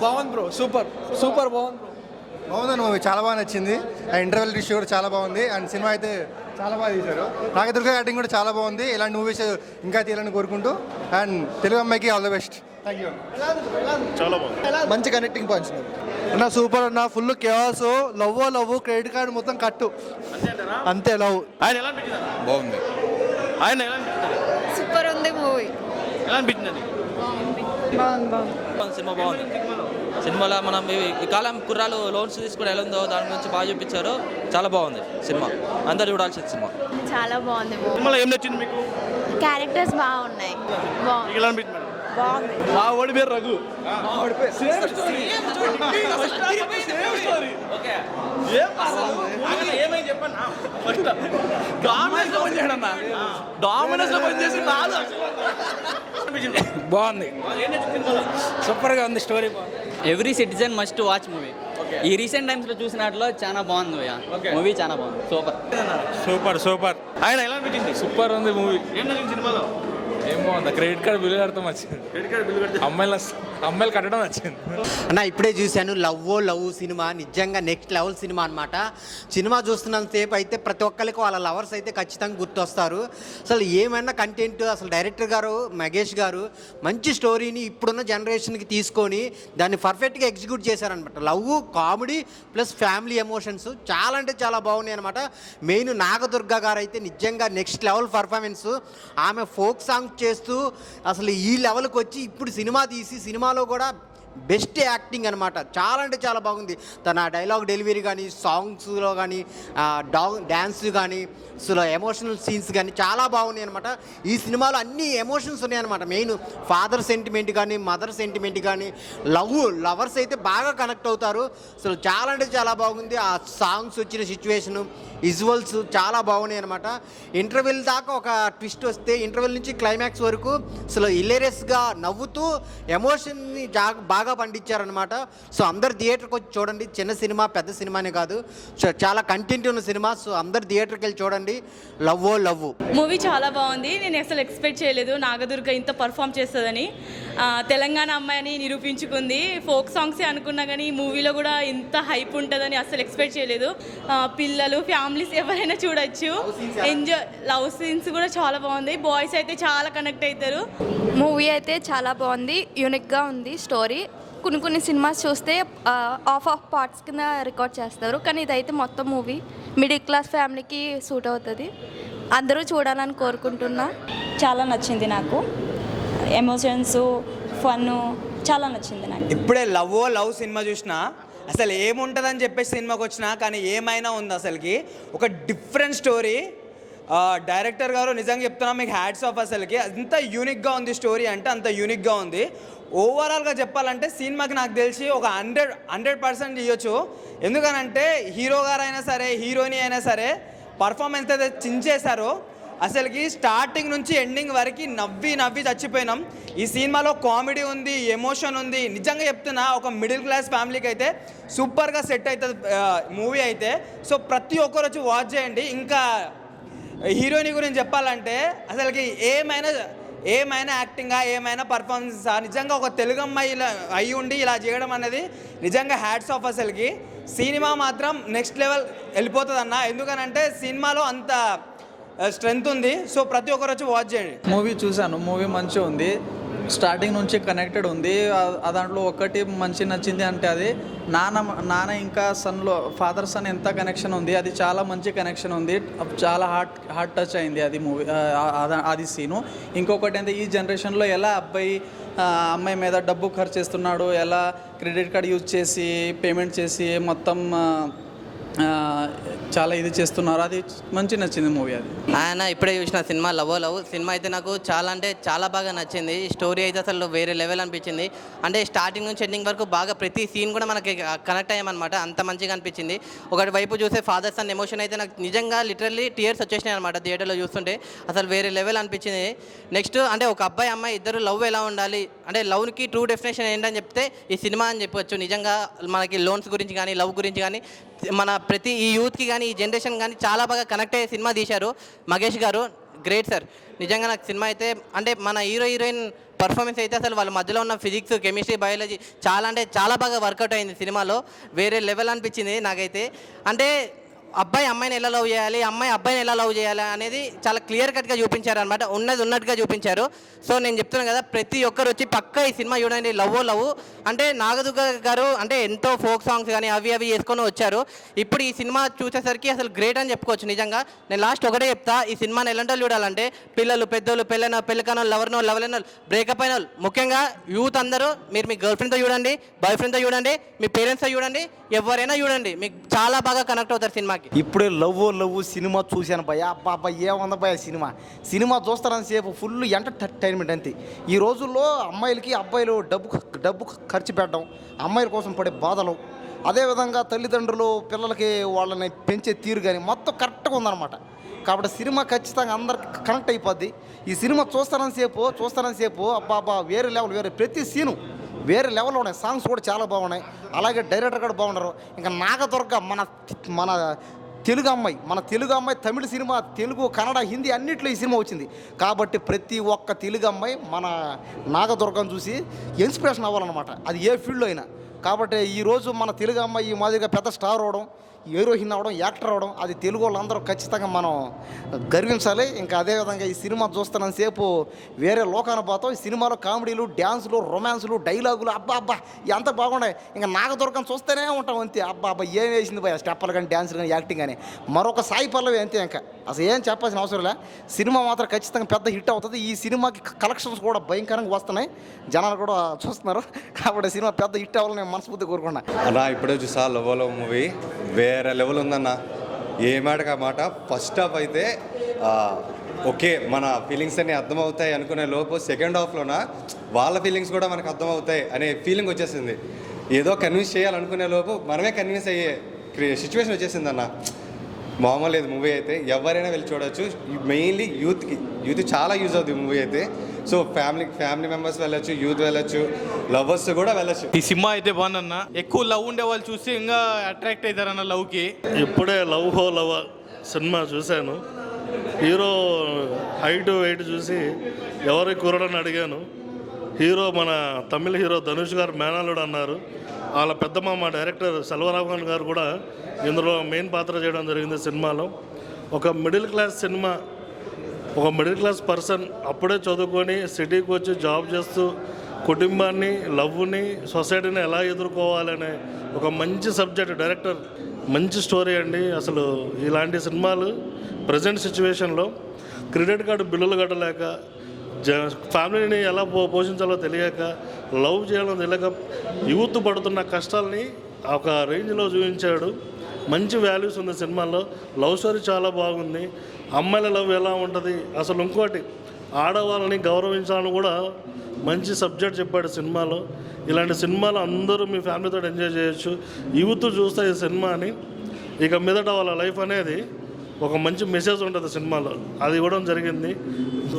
బాగుంది bro, super బాగుంది bro. బాగుందని మూవీ చాలా బాగా నచ్చింది. ఆ ఇంటర్వెల్ ఇష్యూ కూడా చాలా బాగుంది. అండ్ సినిమా అయితే చాలా బాగా తీశారు. నాగదుర్గ యాక్టింగ్ కూడా చాలా బాగుంది. ఇలాంటి మూవీస్ ఇంకా తీయాలని కోరుకుంటూ అండ్ తెలుగు అమ్మాయికి all the best. Thank you. చాలా బాగుంది. మంచి కనెక్టింగ్ పాయింట్స్ అన్న సూపర్ అన్న, full chaos, love credit card మొత్తం కట్టు అంతే లవ్. ఆయన ఎలా అనిపించింది? బాగుంది. ఆయన ఎలా అనిపించింది? సూపర్ ఉంది మూవీ. ఎలా అనిపించింది? సినిమా బాగుంది. సినిమాలో మనం ఈ కాలం కుర్రాలు లోన్స్ తీసుకుని ఎలా ఉందో దాని గురించి బాగా చూపించారు. చాలా బాగుంది సినిమా, అందరు చూడాల్సిన సినిమా. చాలా బాగుంది మూవీ. సినిమాలో ఏం నచ్చింది మీకు? క్యారెక్టర్స్ బాగున్నాయి. మీకు ఎలా అనిపించింది? బాగుంది. మా ఓడి పేరు రఘు. ఏమైంది చెప్పన్నా? డామినోస్ లో పనిచేసి బాగుంది, సూపర్ గా ఉంది story. Every citizen must watch movie. ఈ రీసెంట్ టైమ్స్ లో చూసినట్లో చాలా బాగుంది మూవీ, చాలా బాగుంది. సూపర్. ఆయన ఎలా అనిపించింది? సూపర్ ఉంది మూవీ. ఏం నచ్చింది సినిమాలో? ఏం బాగుంది. క్రెడిట్ కార్డ్ బిల్లు కడతాం వచ్చింది. క్రెడిట్ కార్డు బిల్లు కడితే అమ్మాయిలు కట్టడం వచ్చింది. అన్న ఇప్పుడే చూశాను లవ్ సినిమా. నిజంగా నెక్స్ట్ లెవెల్ సినిమా అనమాట. సినిమా చూస్తున్నంతసేపు అయితే ప్రతి ఒక్కరికి వాళ్ళ లవర్స్ అయితే ఖచ్చితంగా గుర్తొస్తారు. అసలు ఏమైనా కంటెంట్, అసలు డైరెక్టర్ గారు మహేష్ గారు మంచి స్టోరీని ఇప్పుడున్న జనరేషన్కి తీసుకొని దాన్ని పర్ఫెక్ట్గా ఎగ్జిక్యూట్ చేశారనమాట. Love, comedy plus family emotions చాలా అంటే చాలా బాగున్నాయి అనమాట. మెయిన్ నాగదుర్గ గారు అయితే నిజంగా నెక్స్ట్ లెవెల్ పర్ఫార్మెన్స్. ఆమె ఫోక్ సాంగ్ చేస్తూ అసలు ఈ లెవెల్కి వచ్చి ఇప్పుడు సినిమా తీసి సినిమాలో కూడా బెస్ట్ యాక్టింగ్ అనమాట. చాలా అంటే చాలా బాగుంది. తన డైలాగ్ డెలివరీ కానీ, సాంగ్స్లో కానీ, డ్యాన్స్ కానీ, అసలు ఎమోషనల్ సీన్స్ కానీ చాలా బాగున్నాయి అనమాట. ఈ సినిమాలో అన్ని ఎమోషన్స్ ఉన్నాయన్నమాట. మెయిన్ ఫాదర్ సెంటిమెంట్ కానీ, మదర్ సెంటిమెంట్ కానీ, లవర్స్ అయితే బాగా కనెక్ట్ అవుతారు. అసలు చాలా అంటే చాలా బాగుంది. ఆ సాంగ్స్ వచ్చిన సిచ్యువేషను, విజువల్స్ చాలా బాగున్నాయి అనమాట. ఇంటర్వెల్ దాకా ఒక ట్విస్ట్ వస్తే ఇంటర్వెల్ నుంచి క్లైమాక్స్ వరకు అసలు హిలేరియస్గా నవ్వుతూ ఎమోషన్ని బాగా పండించారనమాట. సో అందరు థియేటర్కి వచ్చి చూడండి. చిన్న సినిమా పెద్ద సినిమానే కాదు, సో చాలా కంటెంట్ ఉన్న సినిమా. సో అందరు థియేటర్కి వెళ్ళి చూడండి. లవ్ మూవీ చాలా బాగుంది. నేను అసలు ఎక్స్పెక్ట్ చేయలేదు నాగదుర్గ ఇంత పర్ఫామ్ చేస్తుందని. తెలంగాణ అమ్మాయిని నిరూపించుకుంది. ఫోక్ సాంగ్సే అనుకున్నా కానీ ఈ మూవీలో కూడా ఇంత హైప్ ఉంటుందని అసలు ఎక్స్పెక్ట్ చేయలేదు. పిల్లలు, ఫ్యామిలీస్ ఎవరైనా చూడొచ్చు. ఎంజాయ్, లవ్ సీన్స్ కూడా చాలా బాగుంది. బాయ్స్ అయితే చాలా కనెక్ట్ అవుతారు. మూవీ అయితే చాలా బాగుంది. యూనిక్గా ఉంది స్టోరీ. కొన్ని సినిమాస్ చూస్తే ఆఫ్ పార్ట్స్ కింద రికార్డ్ చేస్తారు, కానీ ఇదైతే మొత్తం మూవీ మిడిల్ క్లాస్ ఫ్యామిలీకి సూట్ అవుతుంది. అందరూ చూడాలని కోరుకుంటున్నా. చాలా నచ్చింది నాకు. ఎమోషన్స్, ఫన్ చాలా నచ్చింది నాకు. ఇప్పుడే లవ్ సినిమా చూసిన అసలు ఏముంటుందని చెప్పేసి సినిమాకి వచ్చిన, కానీ ఏమైనా ఉంది. అసలుకి ఒక డిఫరెంట్ స్టోరీ. డైరెక్టర్ గారు నిజంగా చెప్తున్నా మీకు హ్యాట్స్ ఆఫ్. అసలుకి అంత యూనిక్గా ఉంది స్టోరీ, అంటే అంత యూనిక్గా ఉంది. ఓవరాల్గా చెప్పాలంటే సినిమాకి నాకు తెలిసి ఒక 100% ఇవ్వచ్చు. ఎందుకనంటే హీరో గారు అయినా సరే, హీరోయిన్ అయినా సరే పర్ఫార్మెన్స్ అయితే చించేశారో. అసలుకి స్టార్టింగ్ నుంచి ఎండింగ్ వరకు నవ్వి చచ్చిపోయినాం. ఈ సినిమాలో కామెడీ ఉంది, ఎమోషన్ ఉంది. నిజంగా చెప్తున్నా ఒక మిడిల్ క్లాస్ ఫ్యామిలీకి అయితే సూపర్గా సెట్ అవుతుంది మూవీ అయితే. సో ప్రతి ఒక్కరు వచ్చి వాచ్ చేయండి. ఇంకా హీరోయిన్ గురించి చెప్పాలంటే అసలుకి ఏమైనా యాక్టింగా, ఏమైనా పర్ఫార్మెన్సా, నిజంగా ఒక తెలుగు అమ్మాయి ఇలా అయి ఉండి ఇలా చేయడం అనేది నిజంగా హ్యాట్స్ ఆఫ్. అసలుకి సినిమా మాత్రం నెక్స్ట్ లెవెల్ వెళ్ళిపోతుంది అన్న. ఎందుకనంటే సినిమాలో అంత స్ట్రెంగ్త్ ఉంది. సో ప్రతి ఒక్కరు వచ్చి వాచ్ చేయండి. మూవీ చూశాను, మూవీ మంచిగా ఉంది. స్టార్టింగ్ నుంచి కనెక్టెడ్ ఉంది. దాంట్లో ఒకటి మంచి నచ్చింది అంటే అది నాన్న ఇంకా సన్లో, ఫాదర్ సన్ ఎంత కనెక్షన్ ఉంది, అది చాలా మంచి కనెక్షన్ ఉంది. చాలా హార్ట్ టచ్ అయింది అది మూవీ, అది సీను. ఇంకొకటి అంటే ఈ జనరేషన్లో ఎలా అమ్మాయి మీద డబ్బు ఖర్చు చేస్తున్నాడు, ఎలా క్రెడిట్ కార్డ్ యూజ్ చేసి పేమెంట్ చేసి మొత్తం చాలా ఇది చేస్తున్నారు. అది మంచి నచ్చింది మూవీ. అది ఆయన ఇప్పుడే చూసిన సినిమా లవ్ సినిమా అయితే నాకు చాలా అంటే చాలా బాగా నచ్చింది. స్టోరీ అయితే అసలు వేరే లెవెల్ అనిపించింది. అంటే స్టార్టింగ్ నుంచి ఎండింగ్ వరకు బాగా ప్రతి సీన్ కూడా మనకి కనెక్ట్ అయ్యామన్నమాట. అంత మంచిగా అనిపించింది. ఒకటి వైపు చూస్తే ఫాదర్ సన్ ఎమోషన్ అయితే నాకు నిజంగా లిటరల్లీ టీయర్స్ వచ్చేసినాయి అనమాట థియేటర్లో చూస్తుంటే. అసలు వేరే లెవెల్ అనిపించింది. నెక్స్ట్ అంటే ఒక అబ్బాయి అమ్మాయి ఇద్దరు లవ్ ఎలా ఉండాలి అంటే లవ్కి ట్రూ డెఫినేషన్ ఏంటని చెప్తే ఈ సినిమా అని చెప్పవచ్చు. నిజంగా మనకి లోన్స్ గురించి కానీ, లవ్ గురించి కానీ, మన ప్రతి ఈ యూత్కి కానీ, ఈ జనరేషన్ కానీ చాలా బాగా కనెక్ట్ అయ్యే సినిమా తీశారు మహేష్ గారు. Great sir. నిజంగా నాకు సినిమా అయితే అంటే మన హీరో హీరోయిన్ పర్ఫార్మెన్స్ అయితే అసలు వాళ్ళ మధ్యలో ఉన్న ఫిజిక్స్ కెమిస్ట్రీ బయాలజీ చాలా అంటే చాలా బాగా వర్కౌట్ అయింది సినిమాలో. వేరే లెవెల్ అనిపించింది నాకైతే. అంటే అబ్బాయి అమ్మాయిని ఎలా లవ్ చేయాలి, అమ్మాయి అబ్బాయిని ఎలా లవ్ చేయాలి అనేది చాలా క్లియర్ కట్గా చూపించారు అనమాట. ఉన్నది ఉన్నట్టుగా చూపించారు. సో నేను చెప్తున్నాను కదా, ప్రతి ఒక్కరు వచ్చి పక్కా ఈ సినిమా చూడండి. లవ్ అంటే నాగదుర్గ గారు అంటే ఎంతో ఫోక్ సాంగ్స్ కానీ అవి వేసుకొని వచ్చారు. ఇప్పుడు ఈ సినిమా చూసేసరికి అసలు గ్రేట్ అని చెప్పుకోవచ్చు. నిజంగా నేను లాస్ట్ ఒకటే చెప్తా, ఈ సినిమాని ఎలాంటి వాళ్ళు చూడాలంటే పిల్లలు, పెద్దలు, పెళ్ళికనో, లవర్నో, లవలనో, బ్రేకప్ అయిన వాళ్ళు, ముఖ్యంగా యూత్ అందరూ మీరు మీ గర్ల్ ఫ్రెండ్తో చూడండి, బాయ్ ఫ్రెండ్తో చూడండి, మీ పేరెంట్స్తో చూడండి, ఎవరైనా చూడండి, మీకు చాలా బాగా కనెక్ట్ అవుతారు సినిమాకి. ఇప్పుడే లవ్ సినిమా చూశాను భయ. అబ్బా ఏముంది భయ సినిమా చూస్తారని సేపు ఫుల్ ఎంటర్టైన్మెంట్ అంతే. ఈ రోజుల్లో అమ్మాయిలకి అబ్బాయిలు డబ్బు ఖర్చు పెట్టడం, అమ్మాయిల కోసం పడే బాధలు, అదేవిధంగా తల్లిదండ్రులు పిల్లలకి వాళ్ళని పెంచే తీరు కానీ మొత్తం కరెక్ట్గా ఉందన్నమాట. కాబట్టి సినిమా ఖచ్చితంగా అందరికి కనెక్ట్ అయిపోద్ది. ఈ సినిమా చూస్తారని సేపు అబ్బా వేరే లెవెల్, ప్రతి సీను వేరే లెవెల్లో ఉన్నాయి. సాంగ్స్ కూడా చాలా బాగున్నాయి. అలాగే డైరెక్టర్ కూడా బాగున్నారు. ఇంకా నాగదుర్గ మన తెలుగు అమ్మాయి తమిళ సినిమా, తెలుగు, కన్నడ, హిందీ అన్నింటిలో ఈ సినిమా వచ్చింది. కాబట్టి ప్రతి ఒక్క తెలుగు అమ్మాయి మన నాగదుర్గను చూసి ఇన్స్పిరేషన్ అవ్వాలన్నమాట, అది ఏ ఫీల్డ్లో అయినా. కాబట్టి ఈరోజు మన తెలుగు అమ్మాయి ఈ మాదిరిగా పెద్ద స్టార్ అవడం, హీరోయిన్ అవడం, యాక్టర్ అవడం, అది తెలుగు వాళ్ళందరూ ఖచ్చితంగా మనం గర్వించాలి. ఇంకా అదేవిధంగా ఈ సినిమా చూస్తున్నంత సేపు వేరే లోకాన పోతాం. ఈ సినిమాలో కామెడీలు, డ్యాన్సులు, రొమాన్సులు, డైలాగులు అబ్బా ఎంత బాగున్నాయి. ఇంకా నాగదుర్గం చూస్తూనే ఉంటాం అంతే. అబ్బా ఏం వేసింది భయ, స్టెప్పులు కానీ, డ్యాన్సులు కానీ, యాక్టింగ్ కానీ. మరొక సాయి పల్లవి అంతే. ఇంకా అసలు ఏం చెప్పాల్సిన అవసరం లే. సినిమా మాత్రం ఖచ్చితంగా పెద్ద హిట్ అవుతుంది. ఈ సినిమాకి కలెక్షన్స్ కూడా భయంకరంగా వస్తున్నాయి, జనాలు కూడా చూస్తున్నారు. కాబట్టి సినిమా పెద్ద హిట్ అవ్వాలని మనస్ఫూర్తి కోరుకున్నా. అన్నా ఇప్పుడే చూసా లవ్ మూవీ, వేరే లెవెల్ ఉందన్న. ఏ మాటకు ఆ మాట. ఫస్ట్ హాఫ్ అయితే ఓకే, మన ఫీలింగ్స్ అన్నీ అర్థమవుతాయి అనుకునే లోపు సెకండ్ హాఫ్లోన వాళ్ళ ఫీలింగ్స్ కూడా మనకు అర్థమవుతాయి అనే ఫీలింగ్ వచ్చేసింది. ఏదో కన్విన్స్ చేయాలనుకునే లోపు మనమే కన్విన్స్ అయ్యే సిచ్యువేషన్ వచ్చేసిందన్న. మామూలు లేదు మూవీ అయితే, ఎవరైనా వెళ్ళి చూడవచ్చు. మెయిన్లీ యూత్ చాలా యూజ్ అవుతుంది మూవీ అయితే. సో ఫ్యామిలీ మెంబర్స్ వెళ్ళొచ్చు, యూత్ వెళ్ళొచ్చు, లవర్స్ కూడా వెళ్ళొచ్చు. ఈ సినిమా అయితే బాగుందన్న. ఎక్కువ లవ్ ఉండే వాళ్ళు చూసి ఇంకా అట్రాక్ట్ అవుతారన్న లవ్కి. ఇప్పుడే లవ్ సినిమా చూశాను. హీరో హైట్ వెయిట్ చూసి ఎవరి కుర్రడని అడిగాను. హీరో మన తమిళ హీరో ధనుష్ గారు మేనల్లుడు అన్నారు. వాళ్ళ పెద్దమ్మ డైరెక్టర్ సెల్వరాఘవన్ గారు కూడా ఇందులో మెయిన్ పాత్ర చేయడం జరిగింది సినిమాలో. ఒక మిడిల్ క్లాస్ సినిమా, ఒక మిడిల్ క్లాస్ పర్సన్ అప్పుడే చదువుకొని సిటీకి వచ్చి జాబ్ చేస్తూ కుటుంబాన్ని, లవ్ని, సొసైటీని ఎలా ఎదుర్కోవాలనే ఒక మంచి సబ్జెక్ట్. డైరెక్టర్ మంచి స్టోరీ అండి. అసలు ఇలాంటి సినిమాలు ప్రజెంట్ సిచ్యువేషన్లో క్రెడిట్ కార్డు బిల్లులు కట్టలేక, ఫ్యామిలీని ఎలా పోషించాలో తెలియక, లవ్ చేయాలో తెలియక యూత్ పడుతున్న కష్టాలని ఒక రేంజ్లో చూపించాడు. మంచి వాల్యూస్ ఉంది సినిమాలో. లవ్ స్టోరీ చాలా బాగుంది. అమ్మాయిల లవ్ ఎలా ఉంటుంది, అసలు ఇంకోటి ఆడవాళ్ళని గౌరవించాలని కూడా మంచి సబ్జెక్ట్ చెప్పాడు సినిమాలో. ఇలాంటి సినిమాలు అందరూ మీ ఫ్యామిలీతో ఎంజాయ్ చేయొచ్చు. యూత్ చూస్తే ఈ సినిమాని ఇక మీదట వాళ్ళ లైఫ్ అనేది ఒక మంచి మెసేజ్ ఉంటుంది సినిమాలో, అది ఇవ్వడం జరిగింది.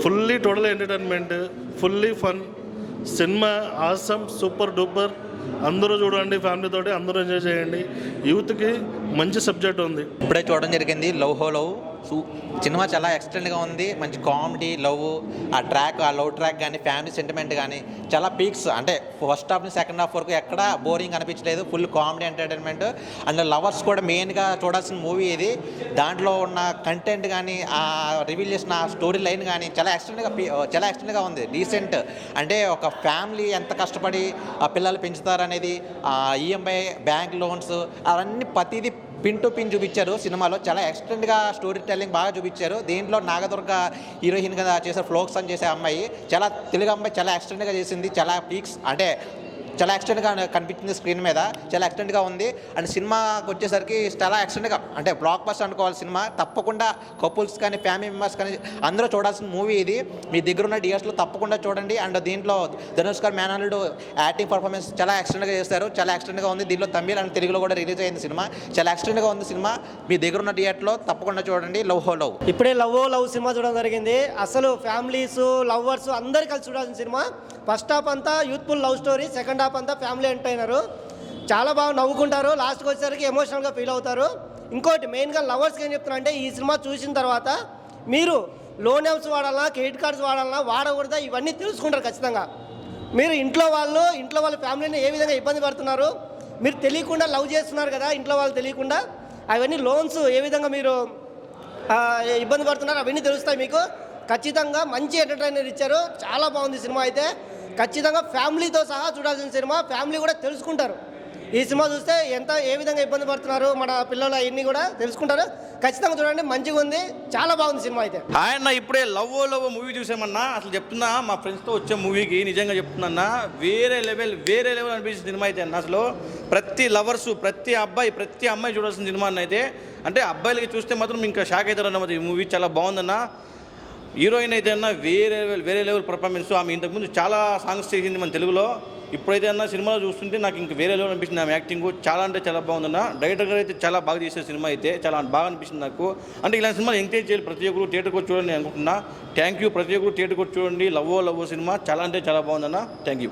Fully total entertainment, fully fun cinema. Awesome, super duper. అందరూ చూడండి, ఫ్యామిలీతోటి అందరూ ఎంజాయ్ చేయండి. యూత్కి మంచి సబ్జెక్ట్ ఉంది. ఇప్పుడే చూడడం జరిగింది లవ్. సినిమా చాలా ఎక్సలెంట్గా ఉంది. మంచి కామెడీ, లవ్, ఆ లవ్ ట్రాక్ కానీ, ఫ్యామిలీ సెంటిమెంట్ కానీ చాలా పీక్స్. అంటే ఫస్ట్ హాఫ్ నుంచి సెకండ్ హాఫ్ వరకు ఎక్కడ బోరింగ్ అనిపించలేదు. Full comedy, entertainment. And lovers కూడా మెయిన్గా చూడాల్సిన మూవీ ఇది. దాంట్లో ఉన్న కంటెంట్ కానీ, ఆ రివీల్ చేసిన స్టోరీ లైన్ కానీ చాలా ఎక్సలెంట్గా ఉంది. డీసెంట్. అంటే ఒక ఫ్యామిలీ ఎంత కష్టపడి ఆ పిల్లలు పెంచుతారనేది, ఈఎంఐ, బ్యాంక్ లోన్స్, అవన్నీ ప్రతిదీ పిన్ టు పిన్ చూపించారు సినిమాలో. చాలా ఎక్సలెంట్గా స్టోరీ టెల్లింగ్ బాగా చూపించారు. దీంట్లో నాగదుర్గ హీరోయిన్గా చేసే ఫ్లోక్స్ అని చేసే అమ్మాయి, చాలా తెలుగు అమ్మాయి చాలా ఎక్సలెంట్గా చేసింది. చాలా పీక్స్ అంటే చాలా ఎక్సలెంట్గా కనిపించింది స్క్రీన్ మీద. చాలా ఎక్సలెంట్గా ఉంది. అండ్ సినిమాకి వచ్చేసరికి చాలా ఎక్సలెంట్గా అంటే బ్లాక్ బస్టర్ అనుకోవాలి సినిమా. తప్పకుండా కపుల్స్ కానీ, ఫ్యామిలీ మెంబర్స్ కానీ అందరూ చూడాల్సిన మూవీ ఇది. మీ దగ్గర ఉన్న థియేటర్స్లో తప్పకుండా చూడండి. అండ్ దీంట్లో ధనుష్ గారు మేనల్లుడు యాక్టింగ్ పర్ఫార్మెన్స్ చాలా ఎక్సలెంట్గా చేస్తారు. చాలా ఎక్సలెంట్గా ఉంది. దీంట్లో తమిళ అండ్ తెలుగులో కూడా రిలీజ్ అయింది సినిమా. చాలా ఎక్సలెంట్గా ఉంది సినిమా. మీ దగ్గర ఉన్న థియేటర్లో తప్పకుండా చూడండి. లవ్. ఇప్పుడే లవ్ సినిమా చూడడం జరిగింది. అసలు ఫ్యామిలీస్, లవర్స్ అందరు కలిసి చూడాల్సిన సినిమా. ఫస్ట్ హాఫ్ అంతా youthful love story, second half అంతా ఫ్యామిలీ ఎంటర్టైనర్. చాలా బాగా నవ్వుకుంటారు. లాస్ట్కి వచ్చేసరికి ఎమోషనల్గా ఫీల్ అవుతారు. ఇంకోటి మెయిన్గా లవర్స్కి ఏం చెప్తున్నా అంటే, ఈ సినిమా చూసిన తర్వాత మీరు లోన్ యాప్స్ వాడాలన్నా క్రెడిట్ కార్డ్స్ వాడాలన్నా వాడకూడదా ఇవన్నీ తెలుసుకుంటారు ఖచ్చితంగా. మీరు ఇంట్లో వాళ్ళ ఫ్యామిలీని ఏ విధంగా ఇబ్బంది పడుతున్నారు, మీరు తెలియకుండా లవ్ చేస్తున్నారు కదా ఇంట్లో వాళ్ళు తెలియకుండా, అవన్నీ లోన్స్ ఏ విధంగా మీరు ఇబ్బంది పడుతున్నారు అవన్నీ తెలుస్తాయి మీకు. ఖచ్చితంగా మంచి ఎంటర్టైనర్ ఇచ్చారు, చాలా బాగుంది సినిమా అయితే. ఖచ్చితంగా ఫ్యామిలీతో సహా చూడాల్సిన సినిమా, ఫ్యామిలీ కూడా తెలుసుకుంటారు. ఈ సినిమా చూస్తే ఏ విధంగా ఇబ్బంది పడుతున్నారు మన పిల్లలు అవన్నీ కూడా తెలుసుకుంటారు. ఖచ్చితంగా చూడండి, మంచిగా ఉంది, చాలా బాగుంది సినిమా అయితే. ఆయన ఇప్పుడే లవ్ మూవీ చూసామన్నా, అసలు చెప్తున్నా మా ఫ్రెండ్స్తో వచ్చే మూవీకి నిజంగా చెప్తున్నా వేరే లెవెల్ అనిపించిన సినిమా అయితే అన్న. అసలు ప్రతి లవర్స్, ప్రతి అబ్బాయి, ప్రతి అమ్మాయి చూడాల్సిన సినిమా అన్న అయితే. అంటే అబ్బాయిలకి చూస్తే మాత్రం ఇంకా షాక్ అవుతారు అన్నమాట. ఈ మూవీ చాలా బాగుందన్న. హీరోయిన్ అయితే అన్న వేరే లెవెల్ పర్ఫార్మెన్స్. ఆమె ఇంతకుముందు చాలా సాంగ్స్ చేసింది మన తెలుగులో. ఇప్పుడైతే అన్న సినిమాలో చూస్తుంటే నాకు ఇంకా వేరే లెవెల్ అనిపించింది ఆమె యాక్టింగ్. చాలా అంటే చాలా బాగుందన్న. డైరెక్టర్ గారు అయితే చాలా బాగా చేసే సినిమా అయితే చాలా బాగా అనిపించింది నాకు. అంటే ఇలాంటి సినిమాలు ఎంకరేజ్ చేయాలి, ప్రతి ఒక్కరు థియేటర్కి వచ్చి చూడండి అనుకుంటున్నా. Thank you. ప్రతి ఒక్కరు థియేటర్కి వచ్చి చూడండి. లవ్ సినిమా చాలా అంటే చాలా బాగుందన్న. Thank you.